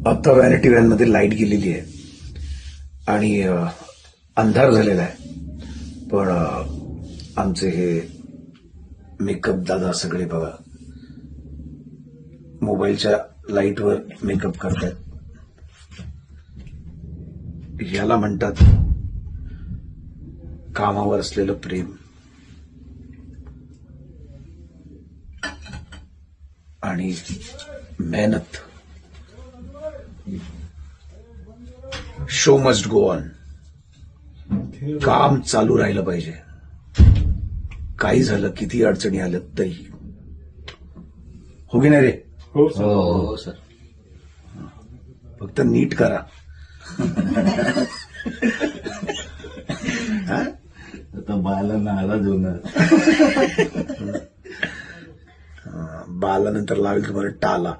आता व्हॅनिटी व्हॅनमध्ये लाईट गेलेली आहे आणि अंधार झालेला आहे. पण आमचे हे मेकअप दादा सगळे बघा मोबाईलच्या लाईटवर मेकअप करतात. याला म्हणतात कामावर असलेलं प्रेम. आणि मेहनत. Show must go on. काम चालू राहिलं पाहिजे. काही झालं, किती अडचणी आल्या तरी. हो की नाही रे? हो सर. फक्त नीट करा. आता बाला नाराज होणार. बाला नंतर लागेल तुम्हाला टाला.